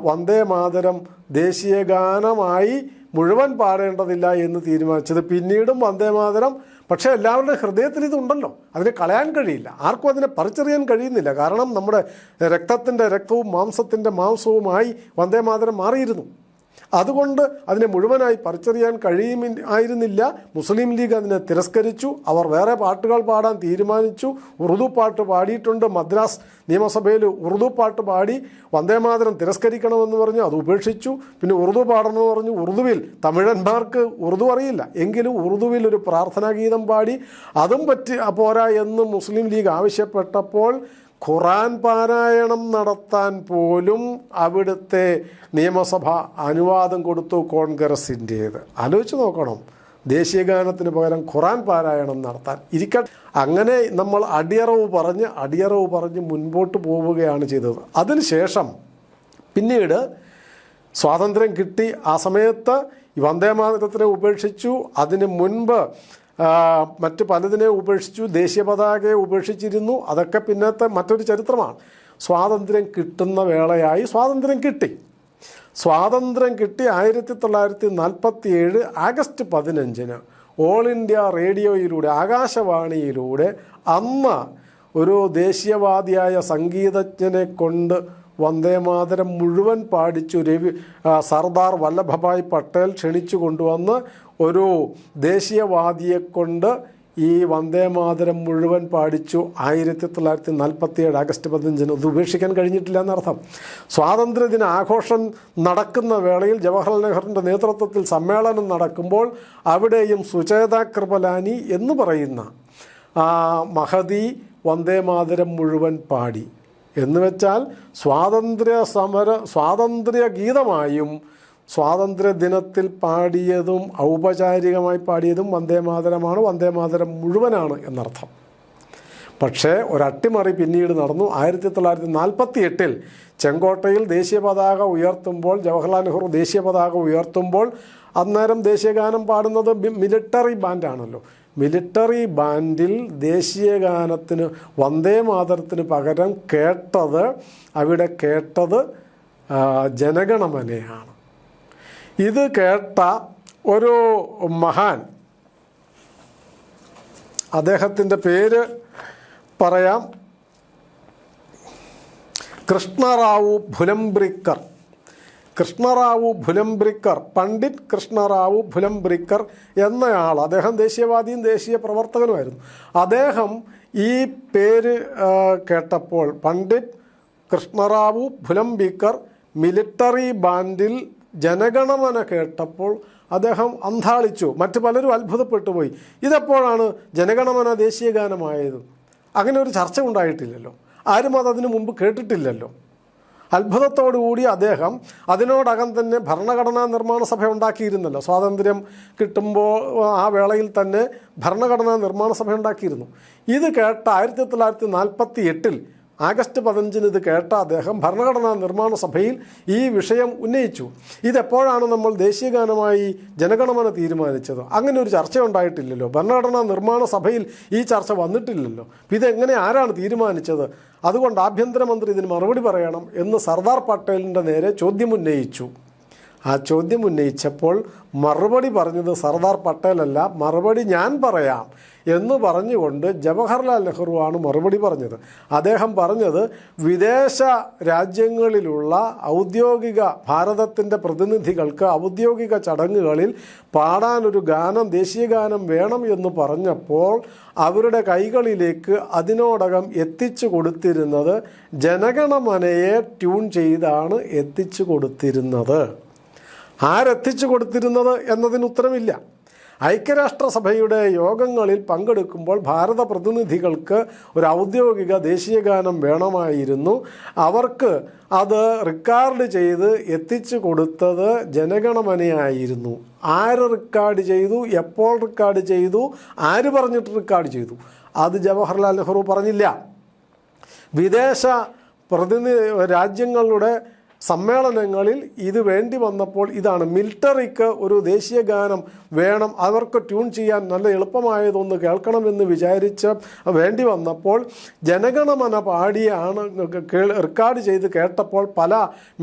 വന്ദേ മാതരം ദേശീയ ഗാനമായി മുഴുവൻ പാടേണ്ടതില്ല എന്ന് തീരുമാനിച്ചത്. പിന്നീടും വന്ദേ മാതരം, പക്ഷേ എല്ലാവരുടെയും ഹൃദയത്തിൽ ഇതുണ്ടല്ലോ, അതിനെ കളയാൻ കഴിയില്ല, ആർക്കും അതിനെ പറിച്ചെറിയാൻ കഴിയുന്നില്ല. കാരണം നമ്മുടെ രക്തത്തിൻ്റെ രക്തവും മാംസത്തിൻ്റെ മാംസവുമായി വന്ദേ മാതരം മാറിയിരുന്നു. അതുകൊണ്ട് അതിനെ മുഴുവനായി പറിച്ചെറിയാൻ കഴിയുമായിരുന്നില്ല. മുസ്ലിം ലീഗ് അതിനെ തിരസ്കരിച്ചു. അവർ വേറെ പാട്ടുകൾ പാടാൻ തീരുമാനിച്ചു. ഉറുദു പാട്ട് പാടിയിട്ടുണ്ട്. മദ്രാസ് നിയമസഭയിൽ ഉറുദു പാട്ട് പാടി വന്ദേമാതരം തിരസ്കരിക്കണമെന്ന് പറഞ്ഞു, അത് ഉപേക്ഷിച്ചു. പിന്നെ ഉറുദു പാടണമെന്ന് പറഞ്ഞു. ഉറുദുവിൽ തമിഴന്മാർക്ക് ഉറുദു അറിയില്ല, എങ്കിലും ഉറുദുവിൽ ഒരു പ്രാർത്ഥനാ ഗീതം പാടി. അതും പോരാ എന്ന് മുസ്ലിം ലീഗ് ആവശ്യപ്പെട്ടപ്പോൾ ഖുറാൻ പാരായണം നടത്താൻ പോലും അവിടുത്തെ നിയമസഭ അനുവാദം കൊടുത്തു കോൺഗ്രസിൻ്റേത്. ആലോചിച്ച് നോക്കണം, ദേശീയഗാനത്തിന് പകരം ഖുറാൻ പാരായണം നടത്താൻ ഇരിക്കട്ടെ. അങ്ങനെ നമ്മൾ അടിയറവ് പറഞ്ഞ് മുൻപോട്ട് പോവുകയാണ് ചെയ്തത്. അതിനുശേഷം പിന്നീട് സ്വാതന്ത്ര്യം കിട്ടി. ആ സമയത്ത് വന്ദേമാതരത്തിനെ ഉപേക്ഷിച്ചു. അതിന് മുൻപ് മറ്റ് പലതിനെ ഉപേക്ഷിച്ചു. ദേശീയ പതാകയെ ഉപേക്ഷിച്ചിരുന്നു. അതൊക്കെ പിന്നത്തെ മറ്റൊരു ചരിത്രമാണ്. സ്വാതന്ത്ര്യം കിട്ടുന്ന വേളയായി സ്വാതന്ത്ര്യം കിട്ടി. 1947 ആഗസ്റ്റ് 15 ഓൾ ഇന്ത്യ റേഡിയോയിലൂടെ, ആകാശവാണിയിലൂടെ അന്ന് ഒരു ദേശീയവാദിയായ സംഗീതജ്ഞനെ കൊണ്ട് വന്ദേമാതരം മുഴുവൻ പാടിച്ചു. സർദാർ വല്ലഭഭായ് പട്ടേൽ ക്ഷണിച്ചു കൊണ്ടുവന്ന് ഒരു ദേശീയവാദിയെ കൊണ്ട് ഈ വന്ദേമാതരം മുഴുവൻ പാടിച്ചു. 1947 ആഗസ്റ്റ് 15 അത് ഉപേക്ഷിക്കാൻ കഴിഞ്ഞിട്ടില്ല എന്നർത്ഥം. സ്വാതന്ത്ര്യദിന ആഘോഷം നടക്കുന്ന വേളയിൽ ജവഹർലാൽ നെഹ്റുവിൻ്റെ നേതൃത്വത്തിൽ സമ്മേളനം നടക്കുമ്പോൾ അവിടെയും സുചേത കൃപലാനി എന്ന് പറയുന്ന മഹതി വന്ദേമാതരം മുഴുവൻ പാടി. എന്ന് വെച്ചാൽ സ്വാതന്ത്ര്യ ഗീതമായും സ്വാതന്ത്ര്യ ദിനത്തിൽ പാടിയതും ഔപചാരികമായി പാടിയതും വന്ദേമാതരമാണ്, വന്ദേമാതരം മുഴുവനാണ് എന്നർത്ഥം. പക്ഷേ ഒരട്ടിമറി പിന്നീട് നടന്നു. 1948 ചെങ്കോട്ടയിൽ ദേശീയ പതാക ഉയർത്തുമ്പോൾ, ജവഹർലാൽ നെഹ്റു ദേശീയ പതാക ഉയർത്തുമ്പോൾ അന്നേരം ദേശീയഗാനം പാടുന്നത് മിലിറ്ററി ബാൻഡാണല്ലോ. മിലിറ്ററി ബാൻഡിൽ ദേശീയഗാനത്തിന് വന്ദേമാതരത്തിന് പകരം അവിടെ കേട്ടത് ജനഗണമനയാണ്. ഇത് കേട്ട ഒരു മഹാൻ, അദ്ദേഹത്തിൻ്റെ പേര് പറയാം, കൃഷ്ണറാവു ഭുലംബ്രിക്കർ. പണ്ഡിറ്റ് കൃഷ്ണറാവു ഭുലംബ്രിക്കർ എന്നയാൾ, അദ്ദേഹം ദേശീയവാദിയും ദേശീയ പ്രവർത്തകനുമായിരുന്നു. അദ്ദേഹം ഈ പേര് കേട്ടപ്പോൾ, പണ്ഡിറ്റ് കൃഷ്ണറാവു ഭുലംബ്രിക്കർ മിലിറ്ററി ബാൻഡിൽ ജനഗണമന കേട്ടപ്പോൾ അദ്ദേഹം അന്ധാളിച്ചു. മറ്റു പലരും അത്ഭുതപ്പെട്ടു പോയി. ഇതെപ്പോഴാണ് ജനഗണമന ദേശീയ ഗാനമായത്? അങ്ങനെ ഒരു ചർച്ച ഉണ്ടായിട്ടില്ലല്ലോ, ആരും അതിനു മുമ്പ് കേട്ടിട്ടില്ലല്ലോ. അത്ഭുതത്തോടുകൂടി അദ്ദേഹം അതിനോടകം തന്നെ ഭരണഘടനാ നിർമ്മാണ സഭ ഉണ്ടാക്കിയിരുന്നല്ലോ. സ്വാതന്ത്ര്യം കിട്ടുമ്പോൾ ആ വേളയിൽ തന്നെ ഭരണഘടനാ നിർമ്മാണ സഭ ഉണ്ടാക്കിയിരുന്നു. ഇത് കേട്ട 1948 ആഗസ്റ്റ് 15 ഇത് കേട്ട അദ്ദേഹം ഭരണഘടനാ നിർമ്മാണ സഭയിൽ ഈ വിഷയം ഉന്നയിച്ചു. ഇതെപ്പോഴാണ് നമ്മൾ ദേശീയഗാനമായി ജനഗണമന തീരുമാനിച്ചത്? അങ്ങനെ ഒരു ചർച്ച ഉണ്ടായിട്ടില്ലല്ലോ, ഭരണഘടനാ നിർമ്മാണ സഭയിൽ ഈ ചർച്ച വന്നിട്ടില്ലല്ലോ. ഇതെങ്ങനെ, ആരാണ് തീരുമാനിച്ചത്? അതുകൊണ്ട് ആഭ്യന്തരമന്ത്രി ഇതിന് മറുപടി പറയണം എന്ന് സർദാർ പട്ടേലിൻ്റെ നേരെ ചോദ്യമുന്നയിച്ചു. ആ ചോദ്യമുന്നയിച്ചപ്പോൾ മറുപടി പറഞ്ഞത് സർദാർ പട്ടേലല്ല, മറുപടി ഞാൻ പറയാം എന്ന് പറഞ്ഞുകൊണ്ട് ജവഹർലാൽ നെഹ്റുവാണ് മറുപടി പറഞ്ഞത്. അദ്ദേഹം പറഞ്ഞത്, വിദേശ രാജ്യങ്ങളിലുള്ള ഔദ്യോഗിക ഭാരതത്തിൻ്റെ പ്രതിനിധികൾക്ക് ഔദ്യോഗിക ചടങ്ങുകളിൽ പാടാനൊരു ഗാനം, ദേശീയഗാനം വേണം എന്ന് പറഞ്ഞപ്പോൾ അവരുടെ കൈകളിലേക്ക് അതിനോടകം എത്തിച്ചു കൊടുത്തിരുന്നത് ജനഗണമനയെ ട്യൂൺ ചെയ്താണ് എത്തിച്ചു കൊടുത്തിരുന്നത്. ആരെത്തിച്ചു കൊടുത്തിരുന്നത് എന്നതിന് ഉത്തരമില്ല. ഐക്യരാഷ്ട്രസഭയുടെ യോഗങ്ങളിൽ പങ്കെടുക്കുമ്പോൾ ഭാരത പ്രതിനിധികൾക്ക് ഒരു ഔദ്യോഗിക ദേശീയഗാനം വേണമായിരുന്നു. അവർക്ക് അത് റെക്കോർഡ് ചെയ്ത് എത്തിച്ചു കൊടുത്തത് ജനഗണമനയായിരുന്നു. ആര് റെക്കോർഡ് ചെയ്തു, എപ്പോൾ റെക്കോർഡ് ചെയ്തു, ആര് പറഞ്ഞിട്ട് റെക്കോർഡ് ചെയ്തു, അത് ജവഹർലാൽ നെഹ്റു പറഞ്ഞില്ല. വിദേശ രാജ്യങ്ങളുടെ സമ്മേളനങ്ങളിൽ ഇത് വേണ്ടി വന്നപ്പോൾ ഇതാണ് മിലിറ്ററിക്ക് ഒരു ദേശീയ ഗാനം വേണം, അവർക്ക് ട്യൂൺ ചെയ്യാൻ നല്ല എളുപ്പമായതൊന്ന് കേൾക്കണമെന്ന് വിചാരിച്ച് വേണ്ടി വന്നപ്പോൾ ജനഗണമന പാടിയാണ് റെക്കോർഡ് ചെയ്ത് കേട്ടപ്പോൾ പല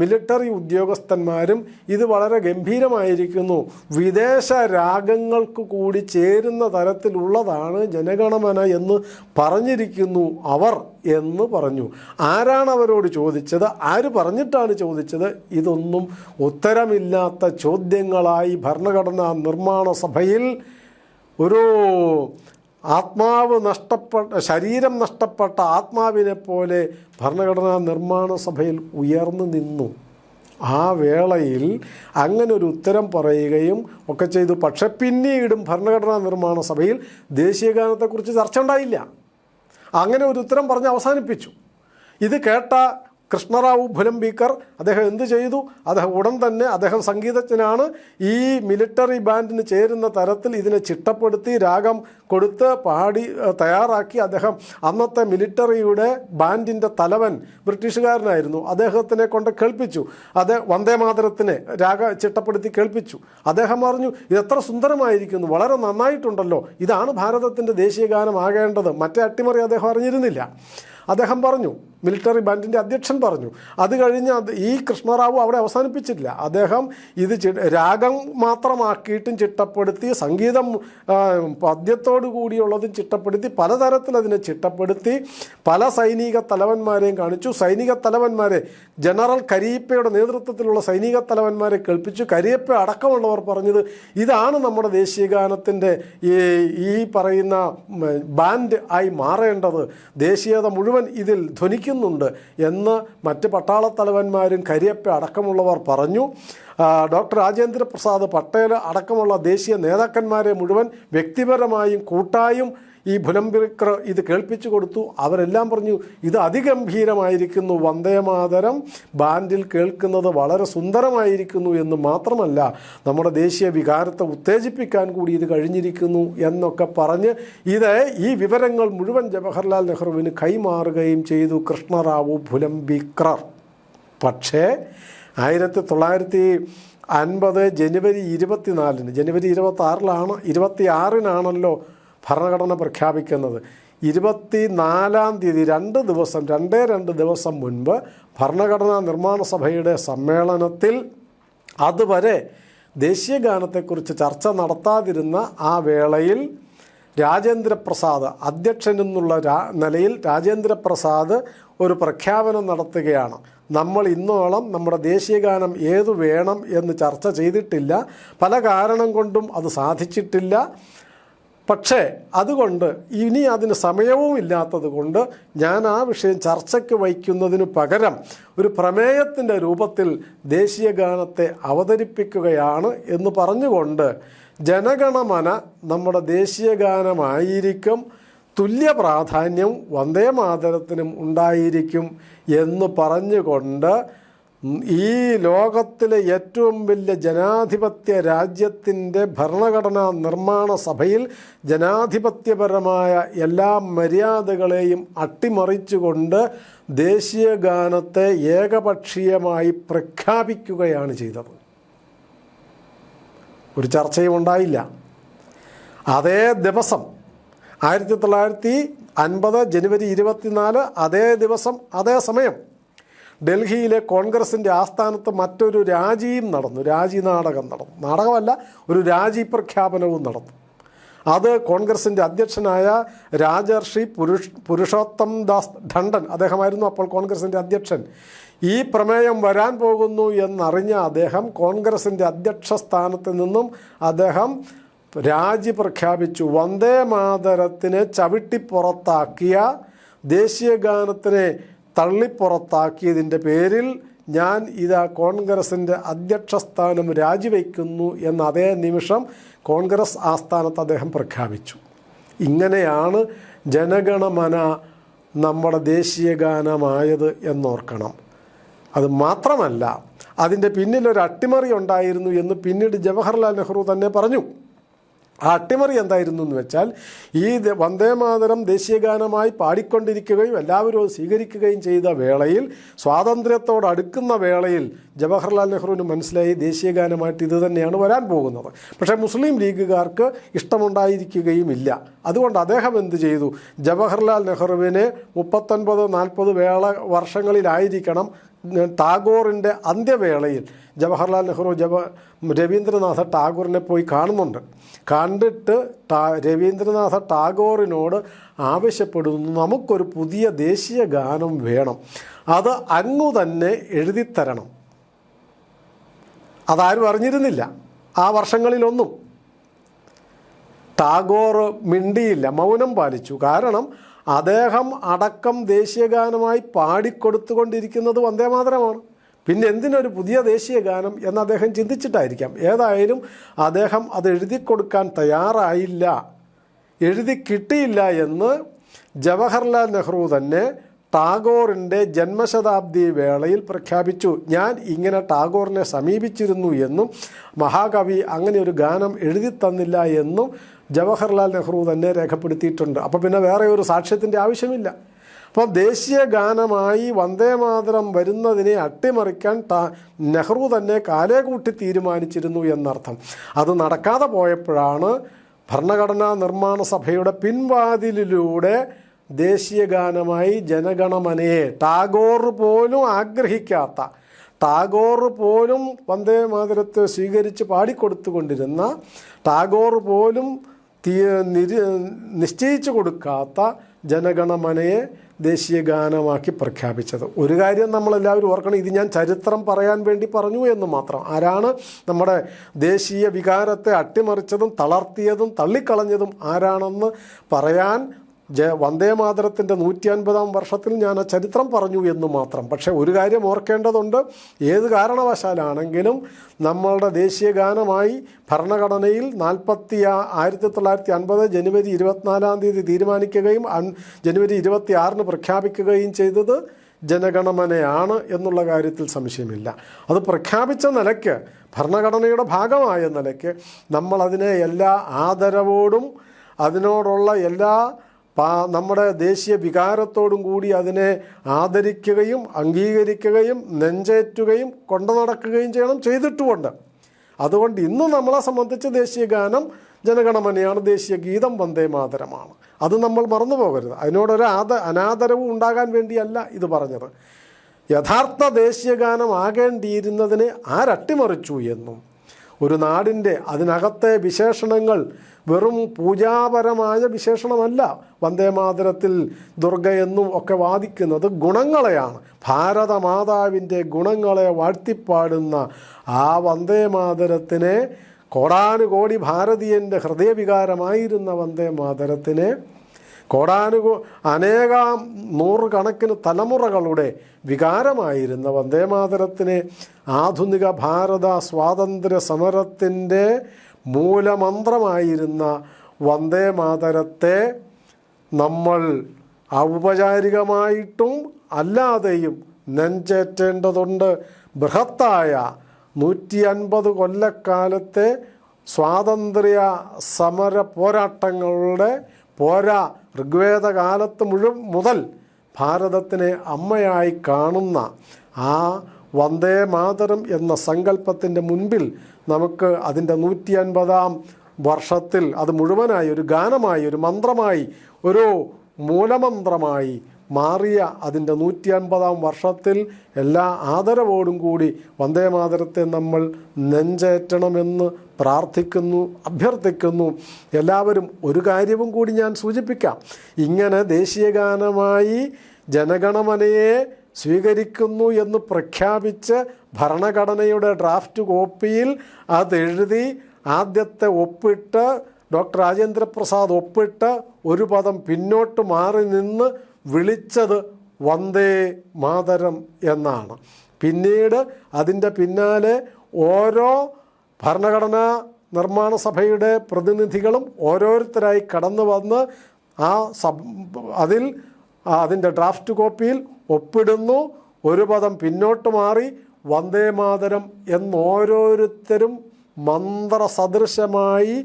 മിലിറ്ററി ഉദ്യോഗസ്ഥന്മാരും ഇത് വളരെ ഗംഭീരമായിരിക്കുന്നു, വിദേശ രാഗങ്ങൾക്ക് കൂടി ചേരുന്ന തരത്തിലുള്ളതാണ് ജനഗണമന എന്ന് പറഞ്ഞിരിക്കുന്നു അവർ എന്ന് പറഞ്ഞു. ആരാണ് അവരോട് ചോദിച്ചത്? ആര് പറഞ്ഞിട്ടാണ് ചോദിച്ചത്? ഇതൊന്നും ഉത്തരമില്ലാത്ത ചോദ്യങ്ങളായി ഭരണഘടനാ നിർമ്മാണ സഭയിൽ ഒരു ആത്മാവ് ശരീരം നഷ്ടപ്പെട്ട ആത്മാവിനെ പോലെ ഭരണഘടനാ നിർമ്മാണ സഭയിൽ ഉയർന്നു നിന്നു. ആ വേളയിൽ അങ്ങനെ ഒരു ഉത്തരം പറയുകയും ഒക്കെ ചെയ്തു. പക്ഷെ പിന്നീടും ഭരണഘടനാ നിർമ്മാണ സഭയിൽ ദേശീയഗാനത്തെക്കുറിച്ച് ചർച്ച ഉണ്ടായില്ല. അങ്ങനെ ഒരു ഉത്തരം പറഞ്ഞ് അവസാനിപ്പിച്ചു. ഇത് കേട്ട കൃഷ്ണറാവു ഭുലംബീക്കർ അദ്ദേഹം എന്ത് ചെയ്തു? അദ്ദേഹം ഉടൻ തന്നെ, അദ്ദേഹം സംഗീതജ്ഞനാണ്, ഈ മിലിറ്ററി ബാൻഡിന് ചേരുന്ന തരത്തിൽ ഇതിനെ ചിട്ടപ്പെടുത്തി രാഗം കൊടുത്ത് പാടി തയ്യാറാക്കി. അദ്ദേഹം അന്നത്തെ മിലിറ്ററിയുടെ ബാൻഡിൻ്റെ തലവൻ ബ്രിട്ടീഷുകാരനായിരുന്നു, അദ്ദേഹത്തിനെ കൊണ്ട് കേൾപ്പിച്ചു. വന്ദേമാതരത്തിനെ ചിട്ടപ്പെടുത്തി കേൾപ്പിച്ചു. അദ്ദേഹം പറഞ്ഞു, ഇതെത്ര സുന്ദരമായിരിക്കുന്നു, വളരെ നന്നായിട്ടുണ്ടല്ലോ, ഇതാണ് ഭാരതത്തിൻ്റെ ദേശീയ ഗാനമാകേണ്ടത്. മറ്റേ അട്ടിമറി അദ്ദേഹം അറിഞ്ഞിരുന്നില്ല. അദ്ദേഹം പറഞ്ഞു, മിലിറ്ററി ബാൻഡിൻ്റെ അധ്യക്ഷൻ പറഞ്ഞു. അത് കഴിഞ്ഞ് ഈ കൃഷ്ണറാവു അവിടെ അവസാനിപ്പിച്ചിട്ടില്ല. അദ്ദേഹം ഇത് രാഗം മാത്രമാക്കിയിട്ടും ചിട്ടപ്പെടുത്തി, സംഗീതം പദ്യത്തോടു കൂടിയുള്ളതും ചിട്ടപ്പെടുത്തി, പലതരത്തിൽ അതിനെ ചിട്ടപ്പെടുത്തി പല സൈനിക തലവന്മാരെയും കാണിച്ചു. സൈനിക തലവന്മാരെ, ജനറൽ കരിയപ്പയുടെ നേതൃത്വത്തിലുള്ള സൈനിക തലവന്മാരെ കേൾപ്പിച്ചു. കരിയപ്പ അടക്കമുള്ളവർ പറഞ്ഞത് ഇതാണ് നമ്മുടെ ദേശീയഗാനത്തിൻ്റെ ഈ പറയുന്ന ബാൻഡ് ആയി മാറേണ്ടത്, ദേശീയത മുഴുവൻ ഇതിൽ ധ്വനിക്കുന്നുണ്ട് എന്ന് മറ്റ് പട്ടാളത്തലവന്മാരും കരിയപ്പ അടക്കമുള്ളവർ പറഞ്ഞു. ഡോക്ടർ രാജേന്ദ്ര പ്രസാദ് പട്ടേൽ അടക്കമുള്ള ദേശീയ നേതാക്കന്മാരെ മുഴുവൻ വ്യക്തിപരമായും കൂട്ടായും ഈ ഭുലംബീക്കർ ഇത് കേൾപ്പിച്ചു കൊടുത്തു. അവരെല്ലാം പറഞ്ഞു, ഇത് അതിഗംഭീരമായിരിക്കുന്നു, വന്ദേമാതരം ബാൻഡിൽ കേൾക്കുന്നത് വളരെ സുന്ദരമായിരിക്കുന്നു എന്ന് മാത്രമല്ല നമ്മുടെ ദേശീയ വികാരത്തെ ഉത്തേജിപ്പിക്കാൻ കൂടി ഇത് കഴിഞ്ഞിരിക്കുന്നു എന്നൊക്കെ പറഞ്ഞ് ഈ വിവരങ്ങൾ മുഴുവൻ ജവഹർലാൽ നെഹ്റുവിന് കൈമാറുകയും ചെയ്തു കൃഷ്ണറാവു ഭുലംബീക്കർ. പക്ഷേ 1950 ജനുവരി 24-ന്, ജനുവരി 26-നാണല്ലോ ഭരണഘടന പ്രഖ്യാപിക്കുന്നത്. 24-ാം തീയതി 2 ദിവസം മുൻപ് ഭരണഘടനാ നിർമ്മാണ സഭയുടെ സമ്മേളനത്തിൽ അതുവരെ ദേശീയഗാനത്തെക്കുറിച്ച് ചർച്ച നടത്താതിരുന്ന ആ വേളയിൽ രാജേന്ദ്രപ്രസാദ് അധ്യക്ഷനെന്നുള്ള നിലയിൽ രാജേന്ദ്രപ്രസാദ് ഒരു പ്രഖ്യാപനം നടത്തുകയാണ്. നമ്മൾ ഇന്നോളം നമ്മുടെ ദേശീയഗാനം ഏതു വേണം എന്ന് ചർച്ച ചെയ്തിട്ടില്ല, പല കാരണം കൊണ്ടും അത് സാധിച്ചിട്ടില്ല. പക്ഷേ അതുകൊണ്ട് ഇനി അതിന് സമയവും ഇല്ലാത്തത് കൊണ്ട് ഞാൻ ആ വിഷയം ചർച്ചയ്ക്ക് വയ്ക്കുന്നതിന് പകരം ഒരു പ്രമേയത്തിൻ്റെ രൂപത്തിൽ ദേശീയഗാനത്തെ അവതരിപ്പിക്കുകയാണ് എന്ന് പറഞ്ഞുകൊണ്ട് ജനഗണമന നമ്മുടെ ദേശീയഗാനമായിരിക്കും, തുല്യ പ്രാധാന്യം വന്ദേമാതരത്തിനും ഉണ്ടായിരിക്കും എന്ന് പറഞ്ഞുകൊണ്ട് ഈ ലോകത്തിലെ ഏറ്റവും വലിയ ജനാധിപത്യ രാജ്യത്തിൻ്റെ ഭരണഘടനാ നിർമ്മാണ സഭയിൽ ജനാധിപത്യപരമായ എല്ലാ മര്യാദകളെയും അട്ടിമറിച്ചുകൊണ്ട് ദേശീയഗാനത്തെ ഏകപക്ഷീയമായി പ്രഖ്യാപിക്കുകയാണ് ചെയ്തത്. ഒരു ചർച്ചയും ഉണ്ടായില്ല. അതേ ദിവസം 1950 ജനുവരി 24 അതേ ദിവസം അതേ സമയം ഡൽഹിയിലെ കോൺഗ്രസിൻ്റെ ആസ്ഥാനത്ത് മറ്റൊരു രാജിയും നടന്നു. രാജി നാടകം നടന്നു. നാടകമല്ല, ഒരു രാജി പ്രഖ്യാപനവും നടന്നു. അത് കോൺഗ്രസിൻ്റെ അധ്യക്ഷനായ രാജർഷി പുരുഷോത്തം ദാസ് ധണ്ടൻ, അദ്ദേഹമായിരുന്നു അപ്പോൾ കോൺഗ്രസിൻ്റെ അധ്യക്ഷൻ. ഈ പ്രമേയം വരാൻ പോകുന്നു എന്നറിഞ്ഞ അദ്ദേഹം കോൺഗ്രസിൻ്റെ അധ്യക്ഷ സ്ഥാനത്ത് നിന്നും അദ്ദേഹം രാജി പ്രഖ്യാപിച്ചു. വന്ദേമാതരത്തിനെ ചവിട്ടിപ്പുറത്താക്കിയ, ദേശീയഗാനത്തിനെ തള്ളിപ്പുറത്താക്കിയതിൻ്റെ പേരിൽ ഞാൻ ഇതാ കോൺഗ്രസിൻ്റെ അധ്യക്ഷ സ്ഥാനം രാജിവെക്കുന്നു എന്ന അതേ നിമിഷം കോൺഗ്രസ് ആസ്ഥാനത്ത് അദ്ദേഹം പ്രഖ്യാപിച്ചു. ഇങ്ങനെയാണ് ജനഗണമന നമ്മുടെ ദേശീയഗാനമായത് എന്നോർക്കണം. അത് മാത്രമല്ല, അതിൻ്റെ പിന്നിലൊരു അട്ടിമറി ഉണ്ടായിരുന്നു എന്ന് പിന്നീട് ജവഹർലാൽ നെഹ്റു തന്നെ പറഞ്ഞു. ആ അട്ടിമറി എന്തായിരുന്നു എന്ന് വെച്ചാൽ, ഈ വന്ദേമാതരം ദേശീയഗാനമായി പാടിക്കൊണ്ടിരിക്കുകയും എല്ലാവരും അത് സ്വീകരിക്കുകയും ചെയ്ത വേളയിൽ, സ്വാതന്ത്ര്യത്തോടടുക്കുന്ന വേളയിൽ ജവഹർലാൽ നെഹ്റുവിന് മനസ്സിലായി ദേശീയഗാനമായിട്ട് ഇത് തന്നെയാണ് വരാൻ പോകുന്നത്. പക്ഷേ മുസ്ലിം ലീഗുകാർക്ക് ഇഷ്ടമുണ്ടായിരിക്കുകയുമില്ല. അതുകൊണ്ട് അദ്ദേഹം എന്ത് ചെയ്തു? ജവഹർലാൽ നെഹ്റുവിനെ 39-40 വർഷങ്ങളിലായിരിക്കണം ടാഗോറിൻ്റെ അന്ത്യവേളയിൽ ജവഹർലാൽ നെഹ്റു രവീന്ദ്രനാഥ ടാഗോറിനെ പോയി കാണുന്നുണ്ട്. കണ്ടിട്ട് രവീന്ദ്രനാഥ ടാഗോറിനോട് ആവശ്യപ്പെടുന്നു, നമുക്കൊരു പുതിയ ദേശീയ ഗാനം വേണം, അത് അങ്ങു തന്നെ എഴുതിത്തരണം. അതാരും അറിഞ്ഞിരുന്നില്ല ആ വർഷങ്ങളിലൊന്നും. ടാഗോർ മിണ്ടിയില്ല, മൗനം പാലിച്ചു. കാരണം അദ്ദേഹം അടക്കം ദേശീയഗാനമായി പാടിക്കൊടുത്തുകൊണ്ടിരിക്കുന്നത് വന്ദേമാതരമാണ്. പിന്നെ എന്തിനൊരു പുതിയ ദേശീയ ഗാനം എന്ന് അദ്ദേഹം ചിന്തിച്ചിട്ടായിരിക്കാം. ഏതായാലും അദ്ദേഹം അത് എഴുതി കൊടുക്കാൻ തയ്യാറായില്ല, എഴുതി കിട്ടിയില്ല എന്ന് ജവഹർലാൽ നെഹ്റു തന്നെ ടാഗോറിൻ്റെ ജന്മശതാബ്ദി വേളയിൽ പ്രഖ്യാപിച്ചു. ഞാൻ ഇങ്ങനെ ടാഗോറിനെ സമീപിച്ചിരുന്നു എന്നും മഹാകവി അങ്ങനെ ഒരു ഗാനം എഴുതി തന്നില്ല എന്നും ജവഹർലാൽ നെഹ്റു തന്നെ രേഖപ്പെടുത്തിയിട്ടുണ്ട്. അപ്പോൾ പിന്നെ വേറെ ഒരു സാക്ഷ്യത്തിൻ്റെ ആവശ്യമില്ല. അപ്പോൾ ദേശീയ ഗാനമായി വന്ദേമാതരം വരുന്നതിനെ അട്ടിമറിക്കാൻ നെഹ്റു തന്നെ കാലേകൂട്ടി തീരുമാനിച്ചിരുന്നു എന്നർത്ഥം. അത് നടക്കാതെ പോയപ്പോഴാണ് ഭരണഘടനാ നിർമ്മാണ സഭയുടെ പിൻവാതിലിലൂടെ ദേശീയ ഗാനമായി ജനഗണമനയെ ടാഗോർ പോലും ആഗ്രഹിക്കാത്ത, ടാഗോർ പോലും വന്ദേമാതരത്തെ സ്വീകരിച്ച് പാടിക്കൊടുത്തുകൊണ്ടിരുന്ന, ടാഗോർ പോലും നിശ്ചയിച്ചു കൊടുക്കാത്ത ജനഗണമനയെ ദേശീയ ഗാനമാക്കി പ്രഖ്യാപിച്ചത്. ഒരു കാര്യം നമ്മളെല്ലാവരും ഓർക്കണം, ഇത് ഞാൻ ചരിത്രം പറയാൻ വേണ്ടി പറഞ്ഞു എന്ന് മാത്രം. ആരാണ് നമ്മുടെ ദേശീയ വികാരത്തെ അട്ടിമറിച്ചതും തളർത്തിയതും തള്ളിക്കളഞ്ഞതും ആരാണെന്ന് പറയാൻ വന്ദേമാതരത്തിൻ്റെ 150-ാം വർഷത്തിൽ ഞാൻ ആ ചരിത്രം പറഞ്ഞു എന്ന് മാത്രം. പക്ഷേ ഒരു കാര്യം ഓർക്കേണ്ടതുണ്ട്, ഏത് കാരണവശാലാണെങ്കിലും നമ്മളുടെ ദേശീയ ഗാനമായി ഭരണഘടനയിൽ 1950 ജനുവരി 24-ാം തീയതി തീരുമാനിക്കുകയും ജനുവരി 26-ന് പ്രഖ്യാപിക്കുകയും ചെയ്തത് ജനഗണമനയാണ് എന്നുള്ള കാര്യത്തിൽ സംശയമില്ല. അത് പ്രഖ്യാപിച്ച നിലയ്ക്ക്, ഭരണഘടനയുടെ ഭാഗമായ നിലയ്ക്ക് നമ്മളതിനെ എല്ലാ ആദരവോടും അതിനോടുള്ള എല്ലാ നമ്മുടെ ദേശീയ വികാരത്തോടും കൂടി അതിനെ ആദരിക്കുകയും അംഗീകരിക്കുകയും നെഞ്ചേറ്റുകയും കൊണ്ടു നടക്കുകയും ചെയ്തിട്ടുമുണ്ട്. അതുകൊണ്ട് ഇന്ന് നമ്മളെ സംബന്ധിച്ച് ദേശീയ ഗാനം ജനഗണമനയാണ്, ദേശീയ ഗീതം വന്ദേമാതരമാണ്. അത് നമ്മൾ മറന്നു പോകരുത്. അതിനോടൊരു അനാദരവും ഉണ്ടാകാൻ വേണ്ടിയല്ല ഇത് പറഞ്ഞത്. യഥാർത്ഥ ദേശീയ ഗാനം ആകേണ്ടിയിരുന്നതിനെ ആരട്ടിമറിച്ചു എന്നും, ഒരു നാടിൻ്റെ അതിനകത്തെ വിശേഷണങ്ങൾ വെറും പൂജാപരമായ വിശേഷണമല്ല. വന്ദേമാതരത്തിൽ ദുർഗയെന്നും ഒക്കെ വാദിക്കുന്നത് ഗുണങ്ങളെയാണ്, ഭാരതമാതാവിൻ്റെ ഗുണങ്ങളെ വാഴ്ത്തിപ്പാടുന്ന ആ വന്ദേമാതരത്തിനെ, കോടാനുകോടി ഭാരതീയൻ്റെ ഹൃദയവികാരമായിരുന്ന വന്ദേമാതരത്തിനെ, അനേകം നൂറുകണക്കിന് തലമുറകളുടെ വികാരമായിരുന്ന വന്ദേമാതരത്തിനെ, ആധുനിക ഭാരത സ്വാതന്ത്ര്യ സമരത്തിൻ്റെ മൂലമന്ത്രമായിരുന്ന വന്ദേമാതരത്തെ നമ്മൾ ഔപചാരികമായിട്ടും അല്ലാതെയും നെഞ്ചേറ്റേണ്ടതുണ്ട്. ബൃഹത്തായ 150 കൊല്ലക്കാലത്തെ സ്വാതന്ത്ര്യ സമര പോരാട്ടങ്ങളുടെ ഋഗ്വേദകാലത്ത് മുതൽ ഭാരതത്തിനെ അമ്മയായി കാണുന്ന ആ വന്ദേമാതരം എന്ന സങ്കല്പത്തിൻ്റെ മുൻപിൽ നമുക്ക് അതിൻ്റെ 150-ാം വർഷത്തിൽ അത് മുഴുവനായി ഒരു ഗാനമായി, ഒരു മന്ത്രമായി, ഒരു മൂലമന്ത്രമായി മാറിയ അതിൻ്റെ 150-ാം വർഷത്തിൽ എല്ലാ ആദരവോടും കൂടി വന്ദേമാതരത്തെ നമ്മൾ നെഞ്ചേറ്റണമെന്ന് പ്രാർത്ഥിക്കുന്നു, അഭ്യർത്ഥിക്കുന്നു. എല്ലാവരും ഒരു കാര്യവും കൂടി ഞാൻ സൂചിപ്പിക്കാം. ഇങ്ങനെ ദേശീയഗാനമായി ജനഗണമനയെ സ്വീകരിക്കുന്നു എന്ന് പ്രഖ്യാപിച്ച് ഭരണഘടനയുടെ ഡ്രാഫ്റ്റ് കോപ്പിയിൽ അതെഴുതി ആദ്യത്തെ ഒപ്പിട്ട് ഡോക്ടർ രാജേന്ദ്രപ്രസാദ് ഒപ്പിട്ട് ഒരു പദം പിന്നോട്ട് മാറി നിന്ന് വിളിച്ചത് വന്ദേ മാതരം എന്നാണ്. പിന്നീട് അതിൻ്റെ പിന്നാലെ ഓരോ ഭരണഘടനാ നിർമ്മാണ സഭയുടെ പ്രതിനിധികളും ഓരോരുത്തരായി കടന്നു വന്ന് അതിൻ്റെ ഡ്രാഫ്റ്റ് കോപ്പിയിൽ ഒപ്പിടുന്നു. ഒരു പദം പിന്നോട്ട് മാറി വന്ദേ മാതരം എന്നോരോരുത്തരും മന്ത്രസദൃശമായി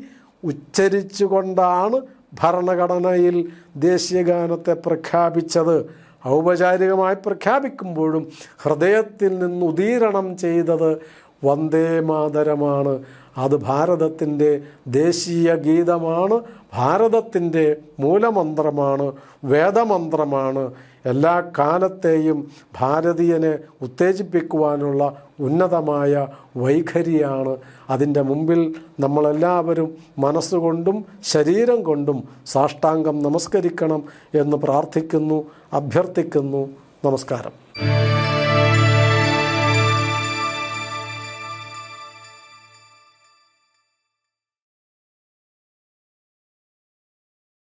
ഉച്ചരിച്ചുകൊണ്ടാണ് ഭരണഘടനയിൽ ദേശീയഗാനത്തെ പ്രഖ്യാപിച്ചത്. ഔപചാരികമായി പ്രഖ്യാപിക്കുമ്പോഴും ഹൃദയത്തിൽ നിന്ന് ഉദീരണം ചെയ്തത് വന്ദേ മാതരമാണ്. അത് ഭാരതത്തിൻ്റെ ദേശീയ ഗീതമാണ്, ഭാരതത്തിൻ്റെ മൂലമന്ത്രമാണ്, വേദമന്ത്രമാണ്. എല്ലാ കാലത്തെയും ഭാരതീയനെ ഉത്തേജിപ്പിക്കുവാനുള്ള ഉന്നതമായ വൈഖരിയാണ്. അതിൻ്റെ മുമ്പിൽ നമ്മളെല്ലാവരും മനസ്സുകൊണ്ടും ശരീരം കൊണ്ടും സാഷ്ടാംഗം നമസ്കരിക്കണം എന്ന് പ്രാർത്ഥിക്കുന്നു, അഭ്യർത്ഥിക്കുന്നു. നമസ്കാരം.